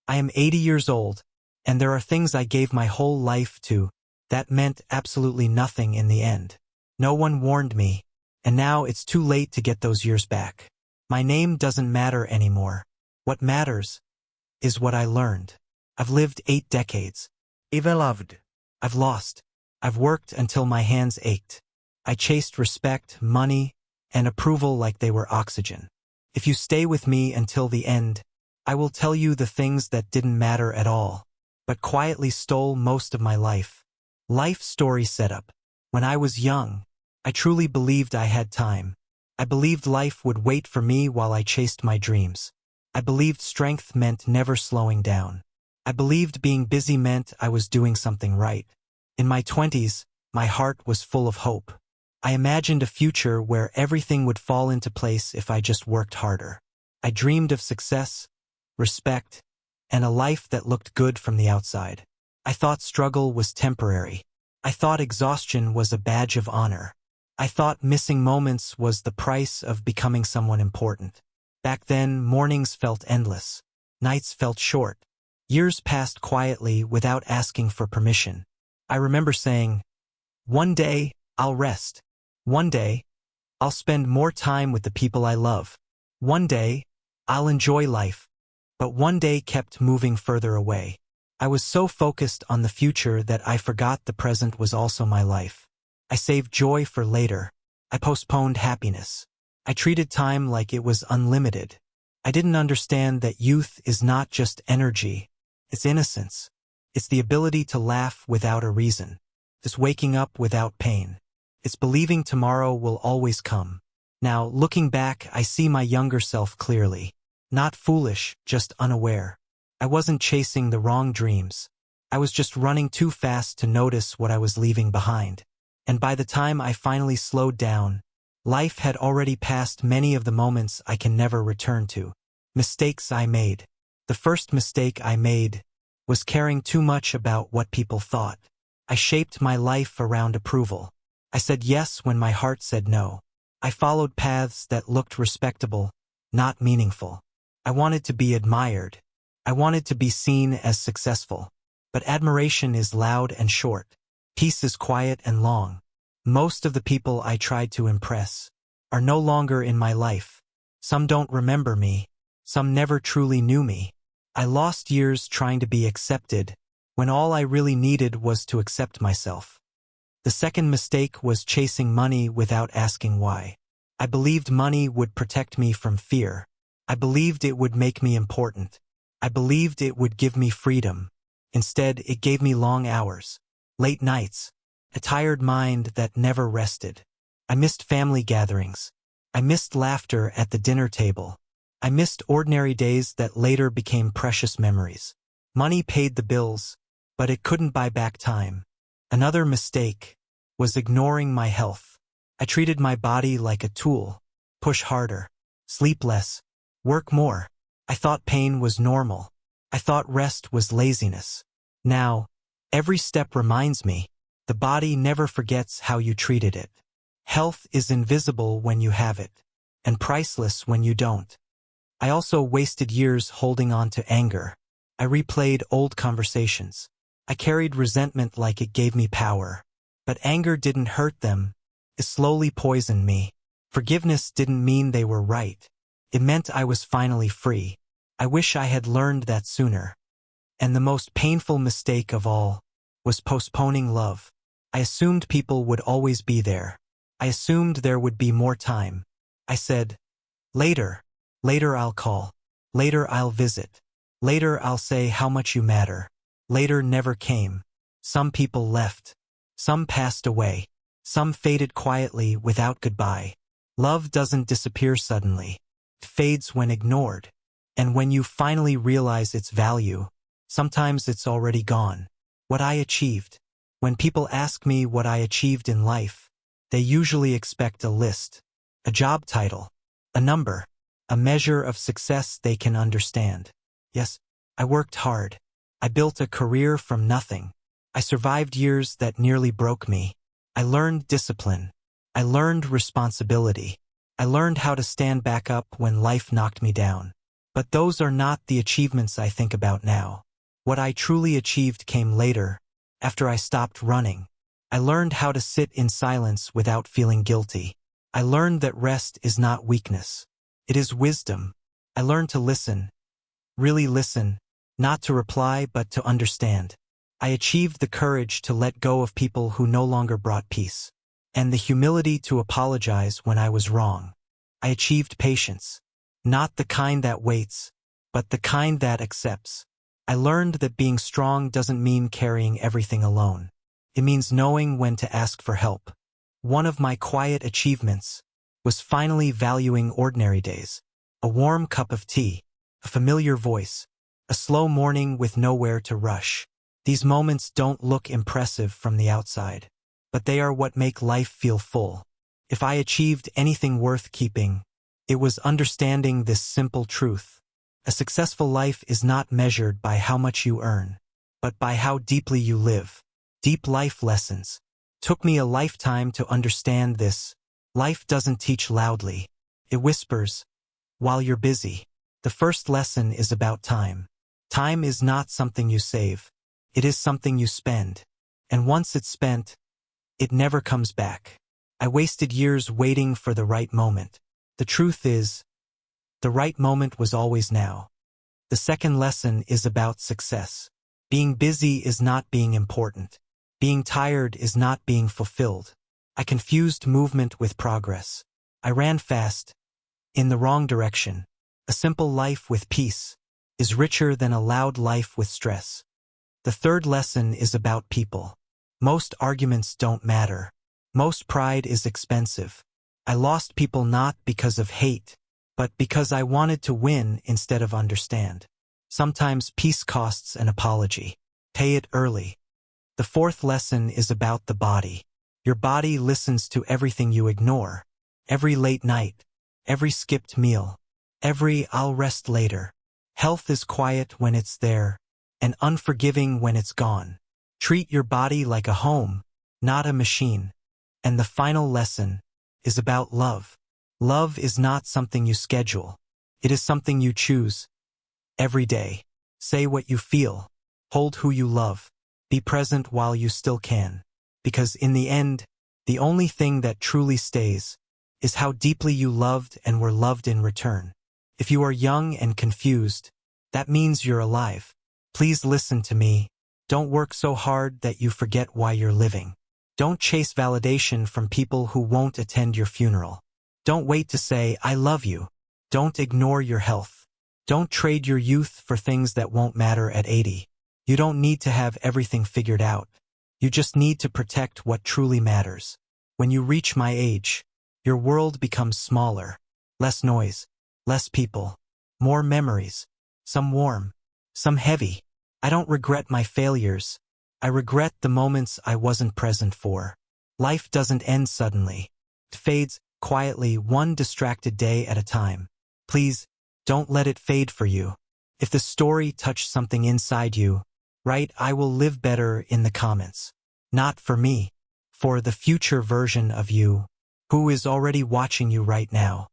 I am 80 years old, and there are things I gave my whole life to that meant absolutely nothing in the end. No one warned me, and now it's too late to get those years back. My name doesn't matter anymore. What matters is what I learned. I've lived 8 decades. I've loved. I've lost. I've worked until my hands ached. I chased respect, money, and approval like they were oxygen. If you stay with me until the end, I will tell you the things that didn't matter at all, but quietly stole most of my life. Life story setup. When I was young, I truly believed I had time. I believed life would wait for me while I chased my dreams. I believed strength meant never slowing down. I believed being busy meant I was doing something right. In my 20s, my heart was full of hope. I imagined a future where everything would fall into place if I just worked harder. I dreamed of success, respect, and a life that looked good from the outside. I thought struggle was temporary. I thought exhaustion was a badge of honor. I thought missing moments was the price of becoming someone important. Back then, mornings felt endless. Nights felt short. Years passed quietly without asking for permission. I remember saying, "One day, I'll rest. One day, I'll spend more time with the people I love. One day, I'll enjoy life." But one day kept moving further away. I was so focused on the future that I forgot the present was also my life. I saved joy for later. I postponed happiness. I treated time like it was unlimited. I didn't understand that youth is not just energy. It's innocence. It's the ability to laugh without a reason. It's waking up without pain. It's believing tomorrow will always come. Now, looking back, I see my younger self clearly. Not foolish, just unaware. I wasn't chasing the wrong dreams. I was just running too fast to notice what I was leaving behind. And by the time I finally slowed down, life had already passed many of the moments I can never return to. Mistakes I made. The first mistake I made was caring too much about what people thought. I shaped my life around approval. I said yes when my heart said no. I followed paths that looked respectable, not meaningful. I wanted to be admired. I wanted to be seen as successful. But admiration is loud and short. Peace is quiet and long. Most of the people I tried to impress are no longer in my life. Some don't remember me. Some never truly knew me. I lost years trying to be accepted when all I really needed was to accept myself. The second mistake was chasing money without asking why. I believed money would protect me from fear. I believed it would make me important. I believed it would give me freedom. Instead, it gave me long hours, late nights, a tired mind that never rested. I missed family gatherings. I missed laughter at the dinner table. I missed ordinary days that later became precious memories. Money paid the bills, but it couldn't buy back time. Another mistake was ignoring my health. I treated my body like a tool. Push harder, sleep less, work more. I thought pain was normal. I thought rest was laziness. Now, every step reminds me, the body never forgets how you treated it. Health is invisible when you have it, and priceless when you don't. I also wasted years holding on to anger. I replayed old conversations. I carried resentment like it gave me power. But anger didn't hurt them. It slowly poisoned me. Forgiveness didn't mean they were right. It meant I was finally free. I wish I had learned that sooner. And the most painful mistake of all was postponing love. I assumed people would always be there. I assumed there would be more time. I said, later. Later I'll call. Later I'll visit. Later I'll say how much you matter. Later never came. Some people left. Some passed away. Some faded quietly without goodbye. Love doesn't disappear suddenly. It fades when ignored. And when you finally realize its value, sometimes it's already gone. What I achieved. When people ask me what I achieved in life, they usually expect a list, a job title, a number, a measure of success they can understand. Yes, I worked hard. I built a career from nothing. I survived years that nearly broke me. I learned discipline. I learned responsibility. I learned how to stand back up when life knocked me down. But those are not the achievements I think about now. What I truly achieved came later, after I stopped running. I learned how to sit in silence without feeling guilty. I learned that rest is not weakness. It is wisdom. I learned to listen, really listen, not to reply but to understand. I achieved the courage to let go of people who no longer brought peace, and the humility to apologize when I was wrong. I achieved patience, not the kind that waits, but the kind that accepts. I learned that being strong doesn't mean carrying everything alone. It means knowing when to ask for help. One of my quiet achievements was finally valuing ordinary days. A warm cup of tea, a familiar voice, a slow morning with nowhere to rush. These moments don't look impressive from the outside, but they are what make life feel full. If I achieved anything worth keeping, it was understanding this simple truth. A successful life is not measured by how much you earn, but by how deeply you live. Deep life lessons. Took me a lifetime to understand this. Life doesn't teach loudly. It whispers while you're busy. The first lesson is about time. Time is not something you save. It is something you spend. And once it's spent, it never comes back. I wasted years waiting for the right moment. The truth is, the right moment was always now. The second lesson is about success. Being busy is not being important. Being tired is not being fulfilled. I confused movement with progress. I ran fast, in the wrong direction. A simple life with peace is richer than a loud life with stress. The third lesson is about people. Most arguments don't matter. Most pride is expensive. I lost people not because of hate, but because I wanted to win instead of understand. Sometimes peace costs an apology. Pay it early. The fourth lesson is about the body. Your body listens to everything you ignore. Every late night, every skipped meal, every "I'll rest later." Health is quiet when it's there, and unforgiving when it's gone. Treat your body like a home, not a machine. And the final lesson is about love. Love is not something you schedule. It is something you choose. Every day. Say what you feel. Hold who you love. Be present while you still can. Because in the end, the only thing that truly stays is how deeply you loved and were loved in return. If you are young and confused, that means you're alive. Please listen to me. Don't work so hard that you forget why you're living. Don't chase validation from people who won't attend your funeral. Don't wait to say, "I love you." Don't ignore your health. Don't trade your youth for things that won't matter at 80. You don't need to have everything figured out. You just need to protect what truly matters. When you reach my age, your world becomes smaller. Less noise, less people, more memories. Some warm, some heavy. I don't regret my failures. I regret the moments I wasn't present for. Life doesn't end suddenly. It fades quietly, one distracted day at a time. Please, don't let it fade for you. If the story touched something inside you, write "I will live better" in the comments. Not for me, for the future version of you, who is already watching you right now.